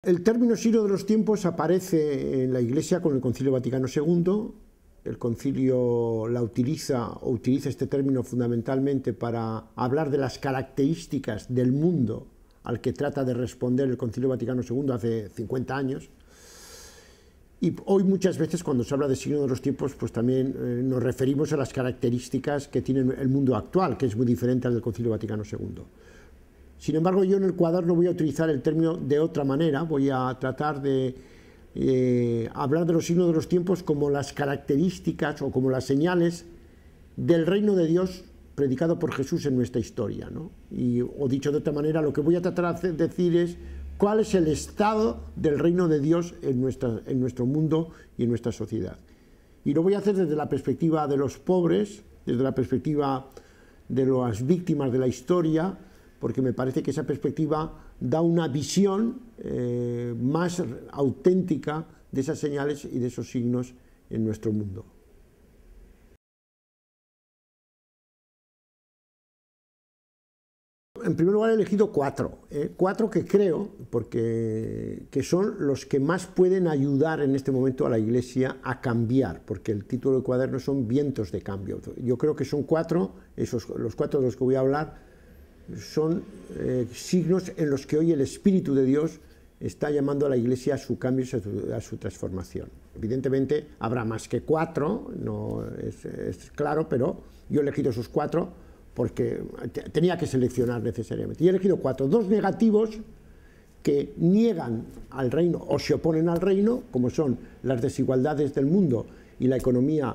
El término signo de los tiempos aparece en la Iglesia con el Concilio Vaticano II. El concilio utiliza este término fundamentalmente para hablar de las características del mundo al que trata de responder el Concilio Vaticano II hace 50 años. Y hoy muchas veces cuando se habla de signo de los tiempos, pues también nos referimos a las características que tiene el mundo actual, que es muy diferente al del Concilio Vaticano II. Sin embargo, yo en el cuaderno voy a utilizar el término de otra manera, voy a tratar de hablar de los signos de los tiempos como las características o como las señales del reino de Dios predicado por Jesús en nuestra historia, ¿no? O dicho de otra manera, lo que voy a tratar de decir es cuál es el estado del reino de Dios en nuestro mundo y en nuestra sociedad. Y lo voy a hacer desde la perspectiva de los pobres, desde la perspectiva de las víctimas de la historia, porque me parece que esa perspectiva da una visión más auténtica de esas señales y de esos signos en nuestro mundo. En primer lugar he elegido cuatro que creo que son los que más pueden ayudar en este momento a la Iglesia a cambiar, porque el título del cuaderno son vientos de cambio. Yo creo que son los cuatro de los que voy a hablar son signos en los que hoy el Espíritu de Dios está llamando a la Iglesia a su cambio y a su transformación. Evidentemente habrá más que cuatro, no es claro, pero yo he elegido esos cuatro porque tenía que seleccionar necesariamente. Y he elegido cuatro, dos negativos que niegan al reino o se oponen al reino, como son las desigualdades del mundo y la economía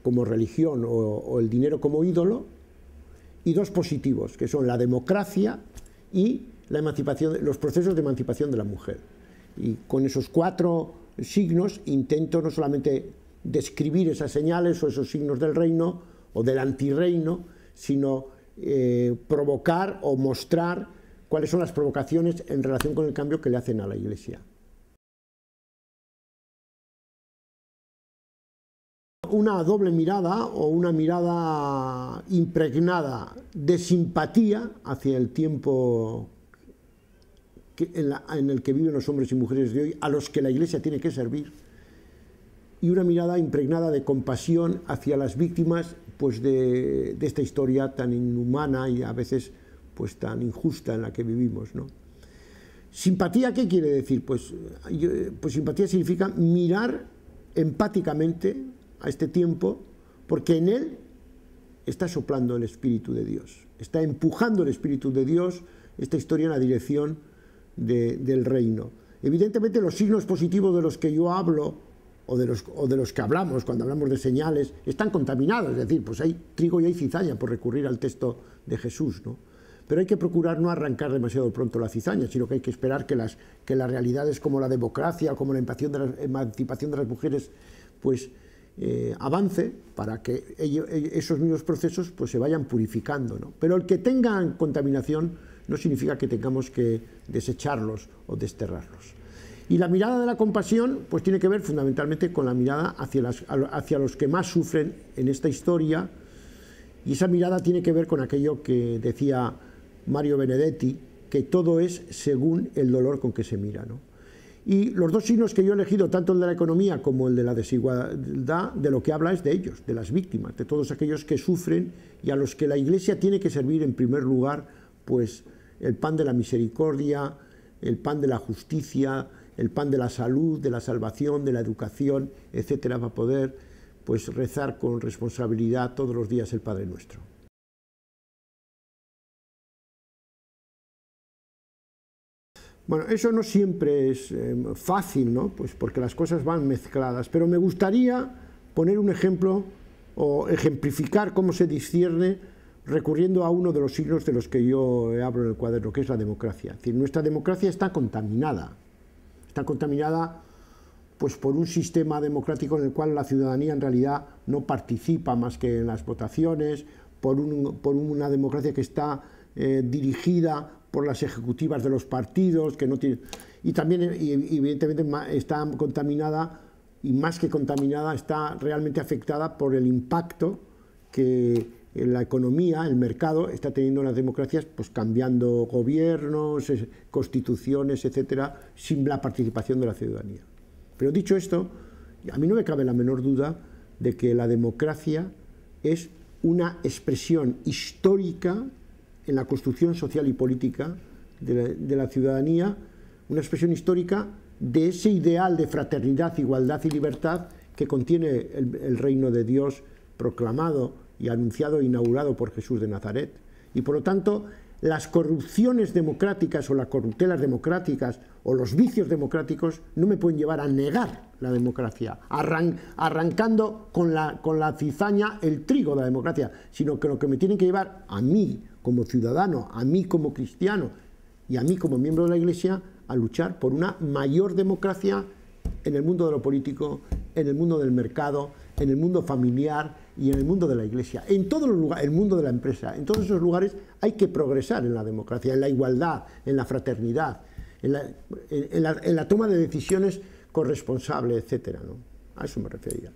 como religión o el dinero como ídolo, y dos positivos, que son la democracia y la emancipación, los procesos de emancipación de la mujer. Y con esos cuatro signos intento no solamente describir esas señales o esos signos del reino o del antirreino, sino provocar o mostrar cuáles son las provocaciones en relación con el cambio que le hacen a la Iglesia. Una doble mirada o una mirada impregnada de simpatía hacia el tiempo en el que viven los hombres y mujeres de hoy, a los que la Iglesia tiene que servir, y una mirada impregnada de compasión hacia las víctimas pues, de esta historia tan inhumana y a veces pues, tan injusta en la que vivimos, ¿no? ¿Simpatía qué quiere decir? Pues simpatía significa mirar empáticamente a este tiempo, porque en él está soplando el Espíritu de Dios, está empujando el Espíritu de Dios esta historia en la dirección del reino. Evidentemente los signos positivos de los que yo hablo o de los que hablamos cuando hablamos de señales están contaminados, es decir, pues hay trigo y hay cizaña, por recurrir al texto de Jesús, ¿no? Pero hay que procurar no arrancar demasiado pronto la cizaña, sino que hay que esperar que las realidades como la democracia o como la emancipación de las mujeres pues avance para que esos mismos procesos pues, se vayan purificando, ¿no? Pero el que tengan contaminación no significa que tengamos que desecharlos o desterrarlos. Y la mirada de la compasión pues, tiene que ver fundamentalmente con la mirada hacia los que más sufren en esta historia, y esa mirada tiene que ver con aquello que decía Mario Benedetti, que todo es según el dolor con que se mira, ¿no? Y los dos signos que yo he elegido, tanto el de la economía como el de la desigualdad, de lo que habla es de ellos, de las víctimas, de todos aquellos que sufren y a los que la Iglesia tiene que servir en primer lugar, pues el pan de la misericordia, el pan de la justicia, el pan de la salud, de la salvación, de la educación, etcétera, para poder pues rezar con responsabilidad todos los días el Padre Nuestro. Bueno, eso no siempre es fácil, ¿no? Pues porque las cosas van mezcladas, pero me gustaría poner un ejemplo o ejemplificar cómo se discierne recurriendo a uno de los signos de los que yo hablo en el cuaderno, que es la democracia. Es decir, nuestra democracia está contaminada pues por un sistema democrático en el cual la ciudadanía en realidad no participa más que en las votaciones, por una democracia que está dirigida por las ejecutivas de los partidos, que no tiene, y también evidentemente está contaminada, y más que contaminada, está realmente afectada por el impacto que la economía, el mercado, está teniendo las democracias pues cambiando gobiernos, constituciones, etcétera, sin la participación de la ciudadanía. Pero dicho esto, a mí no me cabe la menor duda de que la democracia es una expresión histórica en la construcción social y política de la ciudadanía, una expresión histórica de ese ideal de fraternidad, igualdad y libertad que contiene el reino de Dios proclamado y anunciado e inaugurado por Jesús de Nazaret. Y por lo tanto, las corrupciones democráticas o las corruptelas democráticas o los vicios democráticos no me pueden llevar a negar la democracia, arrancando con la cizaña el trigo de la democracia, sino que lo que me tienen que llevar a mí como ciudadano, a mí como cristiano y a mí como miembro de la Iglesia a luchar por una mayor democracia en el mundo de lo político, en el mundo del mercado, en el mundo familiar y en el mundo de la Iglesia, en todos los lugares, el mundo de la empresa, en todos esos lugares hay que progresar en la democracia, en la igualdad, en la fraternidad, en la toma de decisiones corresponsable, etcétera, ¿no? A eso me refería.